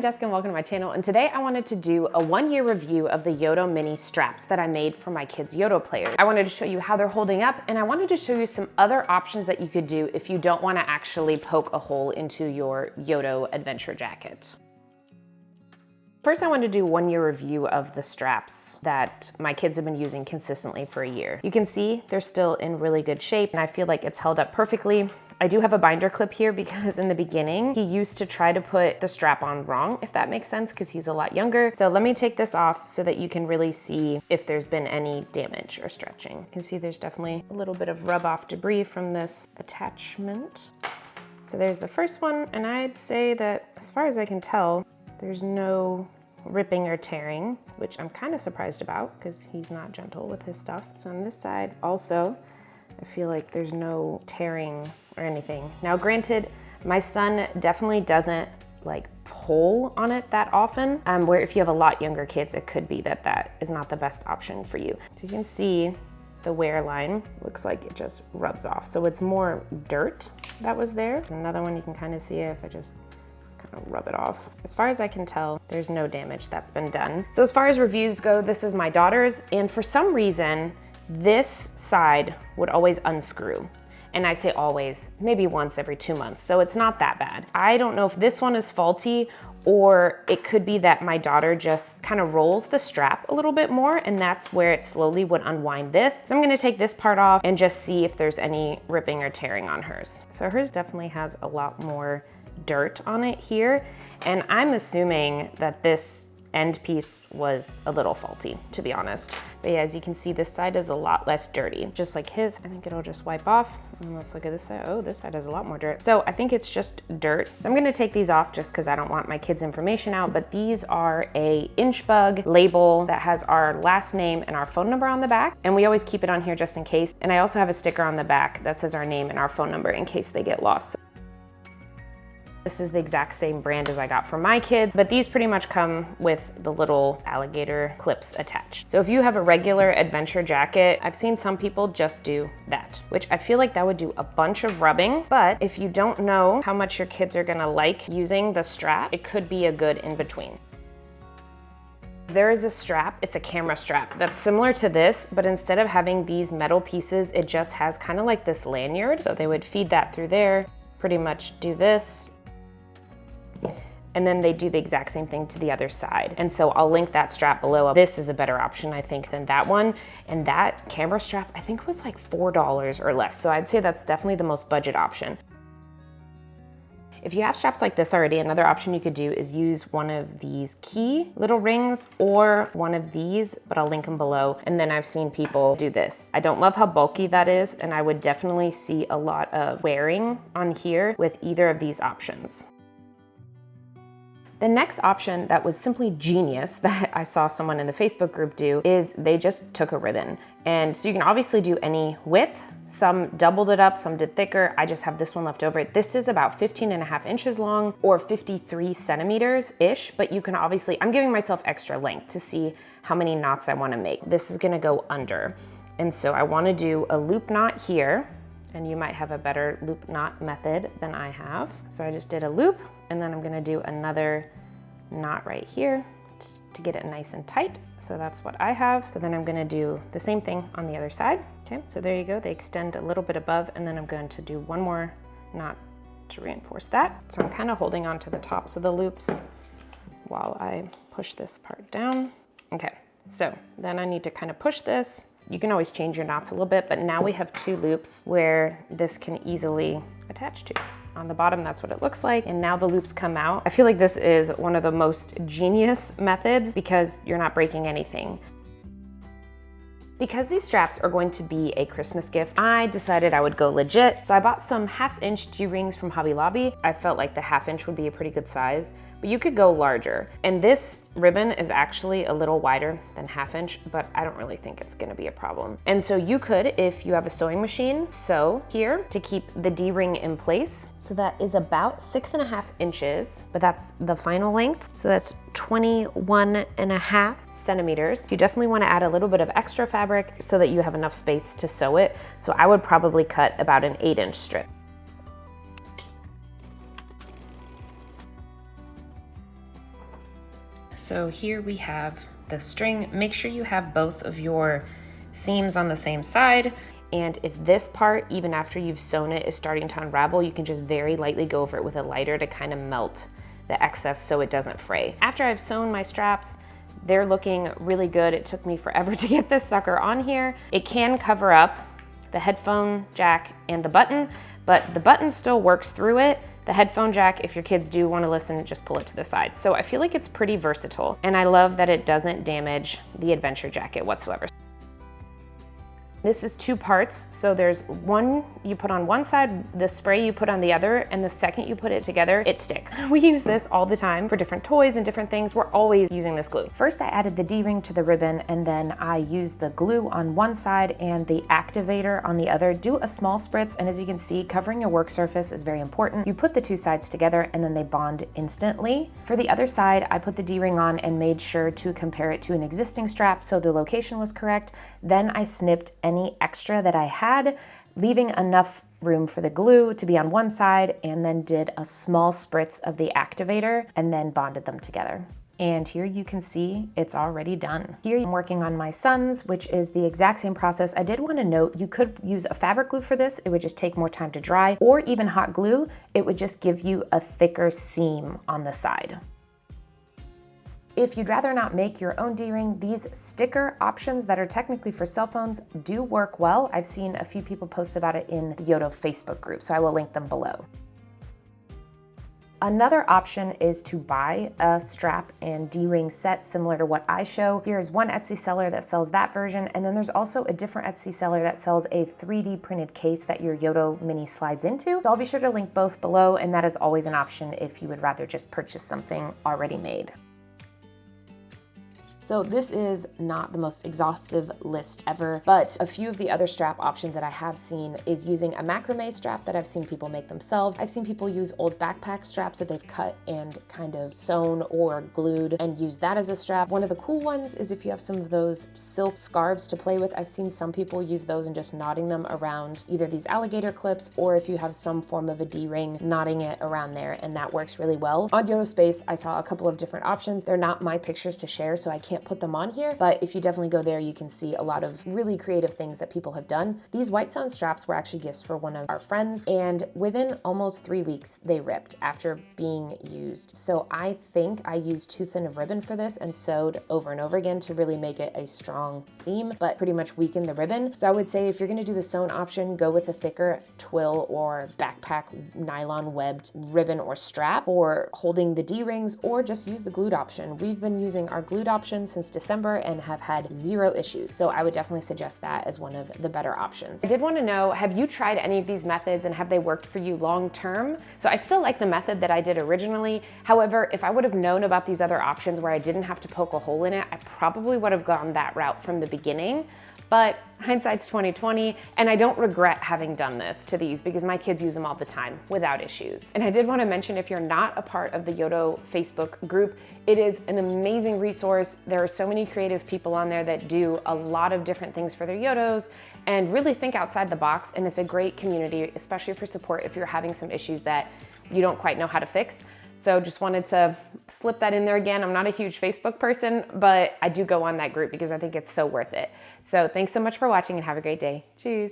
Jessica and welcome to my channel, and today I wanted to do a 1-year review of the Yoto Mini straps that I made for my kids' Yoto Player. I wanted to show you how they're holding up, and I wanted to show you some other options that you could do if you don't want to actually poke a hole into your Yoto adventure jacket. First, I wanted to do a 1-year review of the straps that my kids have been using consistently for a year. You can see they're still in really good shape, and I feel like it's held up perfectly. I do have a binder clip here because in the beginning, he used to try to put the strap on wrong, if that makes sense, because he's a lot younger. So let me take this off so that you can really see if there's been any damage or stretching. You can see there's definitely a little bit of rub off debris from this attachment. So there's the first one, and I'd say that as far as I can tell, there's no ripping or tearing, which I'm kind of surprised about because he's not gentle with his stuff. So on this side also, I feel like there's no tearing or anything. Now granted, my son definitely doesn't like pull on it that often, where if you have a lot younger kids, it could be that that is not the best option for you. So you can see the wear line looks like it just rubs off. So it's more dirt that was there. There's another one you can kind of see if I just kind of rub it off. As far as I can tell, there's no damage that's been done. So as far as reviews go, this is my daughter's, and for some reason, this side would always unscrew. And I say always, maybe once every 2 months. So it's not that bad. I don't know if this one is faulty or it could be that my daughter just kind of rolls the strap a little bit more, and that's where it slowly would unwind this. So I'm gonna take this part off and just see if there's any ripping or tearing on hers. So hers definitely has a lot more dirt on it here. And I'm assuming that this end piece was a little faulty, to be honest. But yeah, as you can see, this side is a lot less dirty, just like his. I think it'll just wipe off. And let's look at this side. Oh, this side has a lot more dirt. So I think it's just dirt. So I'm gonna take these off just because I don't want my kids' information out, but these are a Inchbug label that has our last name and our phone number on the back. And we always keep it on here just in case. And I also have a sticker on the back that says our name and our phone number in case they get lost. This is the exact same brand as I got for my kid, but these pretty much come with the little alligator clips attached. So if you have a regular adventure jacket, I've seen some people just do that, which I feel like that would do a bunch of rubbing. But if you don't know how much your kids are gonna like using the strap, it could be a good in-between. There is a strap, it's a camera strap, that's similar to this, but instead of having these metal pieces, it just has kind of like this lanyard. So they would feed that through there, pretty much do this, and then they do the exact same thing to the other side. And so I'll link that strap below. This is a better option, I think, than that one. And that camera strap, I think was like $4 or less. So I'd say that's definitely the most budget option. If you have straps like this already, another option you could do is use one of these key little rings or one of these, but I'll link them below. And then I've seen people do this. I don't love how bulky that is, and I would definitely see a lot of wearing on here with either of these options. The next option that was simply genius that I saw someone in the Facebook group do is they just took a ribbon. And so you can obviously do any width. Some doubled it up, some did thicker. I just have this one left over. This is about 15.5 inches long or 53 centimeters-ish, but you can obviously, I'm giving myself extra length to see how many knots I wanna make. This is gonna go under. And so I wanna do a loop knot here, and you might have a better loop knot method than I have. So I just did a loop, and then I'm gonna do another knot right here to get it nice and tight. So that's what I have. So then I'm gonna do the same thing on the other side. Okay, so there you go. They extend a little bit above, and then I'm going to do one more knot to reinforce that. So I'm kind of holding on to the tops of the loops while I push this part down. Okay, so then I need to kind of push this. You can always change your knots a little bit, but now we have 2 loops where this can easily attach to. On the bottom, that's what it looks like. And now the loops come out. I feel like this is one of the most genius methods because you're not breaking anything. Because these straps are going to be a Christmas gift, I decided I would go legit. So I bought some 1/2-inch T-rings from Hobby Lobby. I felt like the 1/2 inch would be a pretty good size, but you could go larger. And this ribbon is actually a little wider than 1/2 inch, but I don't really think it's gonna be a problem. And so you could, if you have a sewing machine, sew here to keep the D-ring in place. So that is about 6.5 inches, but that's the final length. So that's 21.5 centimeters. You definitely wanna add a little bit of extra fabric so that you have enough space to sew it. So I would probably cut about an 8-inch strip. So here we have the string. Make sure you have both of your seams on the same side. And if this part, even after you've sewn it, is starting to unravel, you can just very lightly go over it with a lighter to kind of melt the excess so it doesn't fray. After I've sewn my straps, they're looking really good. It took me forever to get this sucker on here. It can cover up the headphone jack and the button, but the button still works through it. The headphone jack, if your kids do want to listen, just pull it to the side. So I feel like it's pretty versatile, and I love that it doesn't damage the adventure jacket whatsoever. This is 2 parts, so there's one you put on one side, the spray you put on the other, and the second you put it together, it sticks. We use this all the time for different toys and different things. We're always using this glue. First, I added the D-ring to the ribbon, and then I used the glue on one side and the activator on the other. Do a small spritz, and as you can see, covering your work surface is very important. You put the 2 sides together, and then they bond instantly. For the other side, I put the D-ring on and made sure to compare it to an existing strap so the location was correct. Then I snipped any extra that I had, leaving enough room for the glue to be on one side, and then did a small spritz of the activator and then bonded them together. And here you can see it's already done. Here I'm working on my son's, which is the exact same process. I did want to note you could use a fabric glue for this. It would just take more time to dry, or even hot glue. It would just give you a thicker seam on the side. If you'd rather not make your own D-ring, these sticker options that are technically for cell phones do work well. I've seen a few people post about it in the Yoto Facebook group, so I will link them below. Another option is to buy a strap and D-ring set similar to what I show. Here's one Etsy seller that sells that version, and then there's also a different Etsy seller that sells a 3D printed case that your Yoto Mini slides into. So I'll be sure to link both below, and that is always an option if you would rather just purchase something already made. So this is not the most exhaustive list ever, but a few of the other strap options that I have seen is using a macrame strap that I've seen people make themselves. I've seen people use old backpack straps that they've cut and kind of sewn or glued and use that as a strap. One of the cool ones is if you have some of those silk scarves to play with. I've seen some people use those and just knotting them around either these alligator clips, or if you have some form of a D-ring, knotting it around there, and that works really well. On Yoto Space, I saw a couple of different options. They're not my pictures to share, so I can't put them on here, but if you definitely go there, you can see a lot of really creative things that people have done. These white sewn straps were actually gifts for one of our friends, and within almost 3 weeks, they ripped after being used. So I think I used too thin of ribbon for this and sewed over and over again to really make it a strong seam, but pretty much weaken the ribbon. So I would say if you're gonna do the sewn option, go with a thicker twill or backpack nylon webbed ribbon or strap for holding the D-rings, or just use the glued option. We've been using our glued option since December and have had 0 issues. So I would definitely suggest that as one of the better options. I did want to know, have you tried any of these methods and have they worked for you long term? So I still like the method that I did originally. However, if I would have known about these other options where I didn't have to poke a hole in it, I probably would have gone that route from the beginning. But hindsight's 2020, and I don't regret having done this to these because my kids use them all the time without issues. And I did want to mention, if you're not a part of the Yoto Facebook group, it is an amazing resource. There are so many creative people on there that do a lot of different things for their Yotos and really think outside the box, and it's a great community, especially for support if you're having some issues that you don't quite know how to fix. So just wanted to slip that in there again. I'm not a huge Facebook person, but I do go on that group because I think it's so worth it. So thanks so much for watching and have a great day. Cheers.